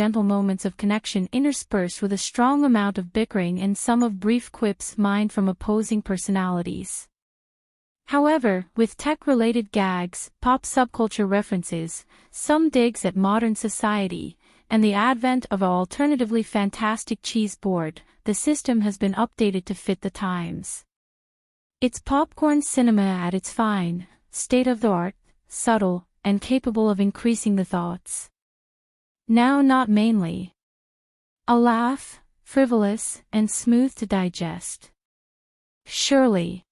gentle moments of connection interspersed with a strong amount of bickering and some of brief quips mined from opposing personalities. However, with tech-related gags, pop subculture references, some digs at modern society, and the advent of an alternatively fantastic cheese board, the system has been updated to fit the times. It's popcorn cinema at its fine, state-of-the-art, subtle, and capable of increasing the thoughts. Now not mainly a laugh, frivolous, and smooth to digest. Surely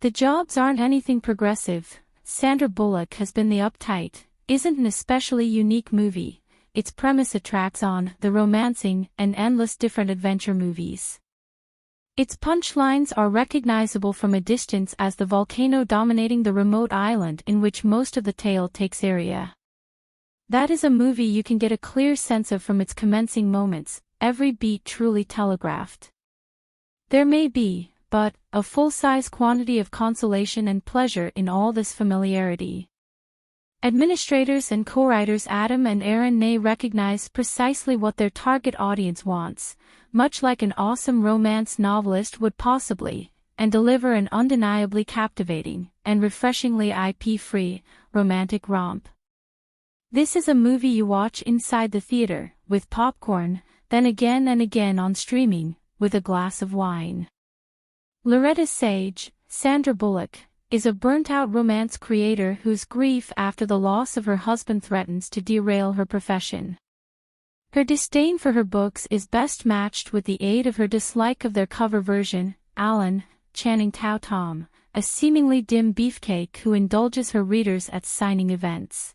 the jobs aren't anything progressive. Sandra Bullock has been the uptight, isn't an especially unique movie. Its premise attracts on the romancing and endless different adventure movies. Its punchlines are recognizable from a distance as the volcano dominating the remote island in which most of the tale takes area. That is a movie you can get a clear sense of from its commencing moments, every beat truly telegraphed. There may be, but, a full-size quantity of consolation and pleasure in all this familiarity. Administrators and co-writers Adam and Aaron Ney recognize precisely what their target audience wants, much like an awesome romance novelist would possibly, and deliver an undeniably captivating, and refreshingly IP-free, romantic romp. This is a movie you watch inside the theater, with popcorn, then again and again on streaming, with a glass of wine. Loretta Sage, Sandra Bullock, is a burnt-out romance creator whose grief after the loss of her husband threatens to derail her profession. Her disdain for her books is best matched with the aid of her dislike of their cover version, Alan, Channing Tatum, a seemingly dim beefcake who indulges her readers at signing events.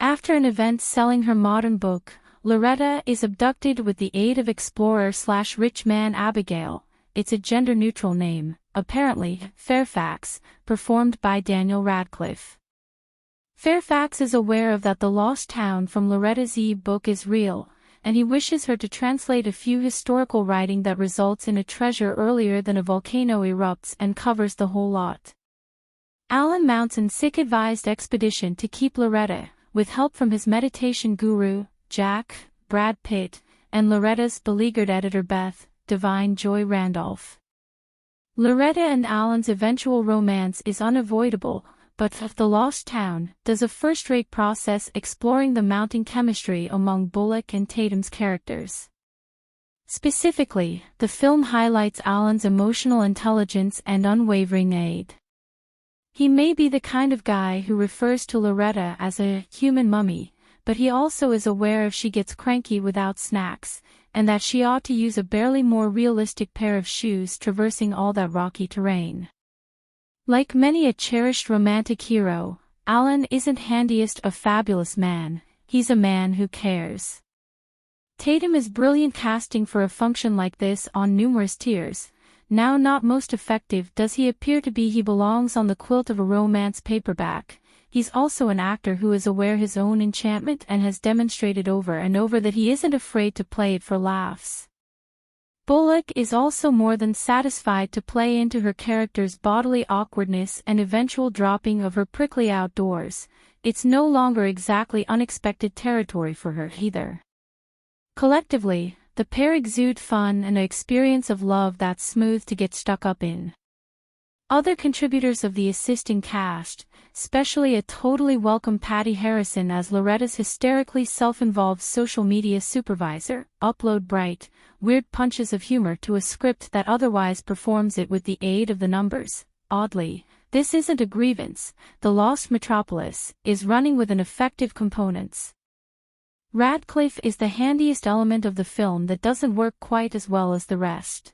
After an event selling her modern book, Loretta is abducted with the aid of explorer/rich man Abigail. It's a gender-neutral name, apparently, Fairfax, performed by Daniel Radcliffe. Fairfax is aware of that the lost town from Loretta's book is real, and he wishes her to translate a few historical writing that results in a treasure earlier than a volcano erupts and covers the whole lot. Alan mounts an sick-advised expedition to keep Loretta, with help from his meditation guru, Jack, Brad Pitt, and Loretta's beleaguered editor Beth, Divine Joy Randolph. Loretta and Alan's eventual romance is unavoidable, but The Lost Town does a first-rate process exploring the mounting chemistry among Bullock and Tatum's characters. Specifically, the film highlights Alan's emotional intelligence and unwavering aid. He may be the kind of guy who refers to Loretta as a human mummy, but he also is aware if she gets cranky without snacks, and that she ought to use a barely more realistic pair of shoes traversing all that rocky terrain. Like many a cherished romantic hero, Alan isn't handiest a fabulous man, he's a man who cares. Tatum is brilliant casting for a function like this on numerous tiers. Now not most effective does he appear to be. He belongs on the quilt of a romance paperback. He's also an actor who is aware his own enchantment and has demonstrated over and over that he isn't afraid to play it for laughs. Bullock is also more than satisfied to play into her character's bodily awkwardness and eventual dropping of her prickly outdoors. It's no longer exactly unexpected territory for her either. Collectively, the pair exude fun and an experience of love that's smooth to get stuck up in. Other contributors of the assisting cast, especially a totally welcome Patty Harrison as Loretta's hysterically self-involved social media supervisor, upload bright, weird punches of humor to a script that otherwise performs it with the aid of the numbers. Oddly, this isn't a grievance. The Lost Metropolis is running with an effective components. Radcliffe is the handiest element of the film that doesn't work quite as well as the rest.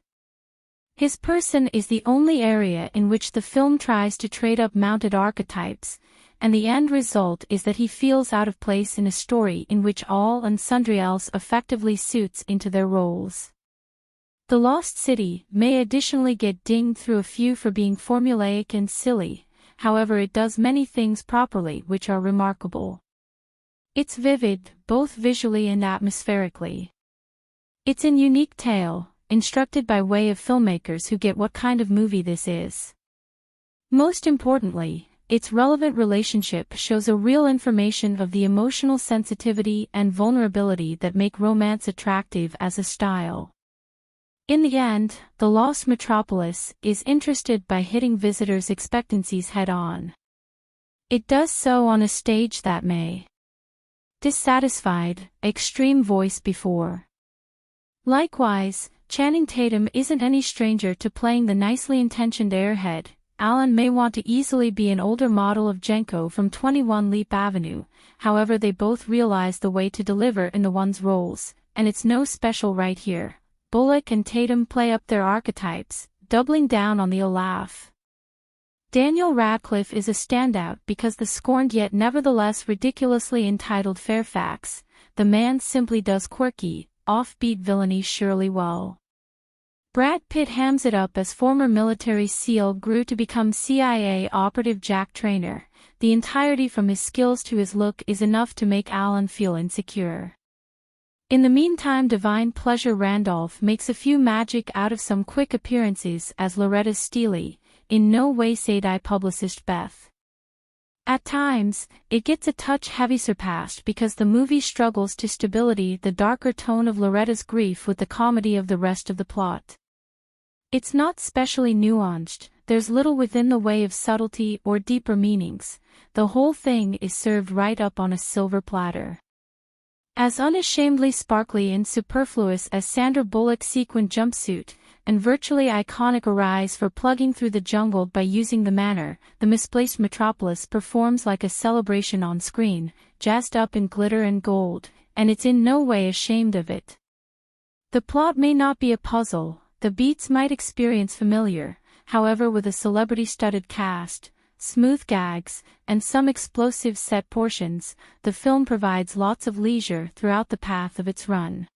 His person is the only area in which the film tries to trade up mounted archetypes, and the end result is that he feels out of place in a story in which all and sundry else effectively suits into their roles. The Lost City may additionally get dinged through a few for being formulaic and silly, however it does many things properly which are remarkable. It's vivid, both visually and atmospherically. It's an unique tale, instructed by way of filmmakers who get what kind of movie this is. Most importantly, its relevant relationship shows a real information of the emotional sensitivity and vulnerability that make romance attractive as a style. In the end, The Lost Metropolis is interested by hitting visitors' expectancies head-on. It does so on a stage that may dissatisfied, extreme voice before. Likewise, Channing Tatum isn't any stranger to playing the nicely intentioned airhead. Alan may want to easily be an older model of Jenko from 21 Leap Avenue, however they both realize the way to deliver in the one's roles, and it's no special right here. Bullock and Tatum play up their archetypes, doubling down on the laugh. Daniel Radcliffe is a standout because the scorned yet nevertheless ridiculously entitled Fairfax, the man simply does quirky, offbeat villainy surely well. Brad Pitt hams it up as former military SEAL grew to become CIA operative Jack Traynor. The entirety from his skills to his look is enough to make Alan feel insecure. In the meantime, Divine Pleasure Randolph makes a few magic out of some quick appearances as Loretta's steely, in no way say-die publicist Beth. At times, it gets a touch heavy surpassed because the movie struggles to stability the darker tone of Loretta's grief with the comedy of the rest of the plot. It's not specially nuanced, there's little within the way of subtlety or deeper meanings, the whole thing is served right up on a silver platter. As unashamedly sparkly and superfluous as Sandra Bullock's sequin jumpsuit, and virtually iconic arise for plugging through the jungle by using the manor, the misplaced metropolis performs like a celebration on screen, jazzed up in glitter and gold, and it's in no way ashamed of it. The plot may not be a puzzle, the beats might experience familiar, however with a celebrity-studded cast, smooth gags, and some explosive set portions, the film provides lots of leisure throughout the path of its run.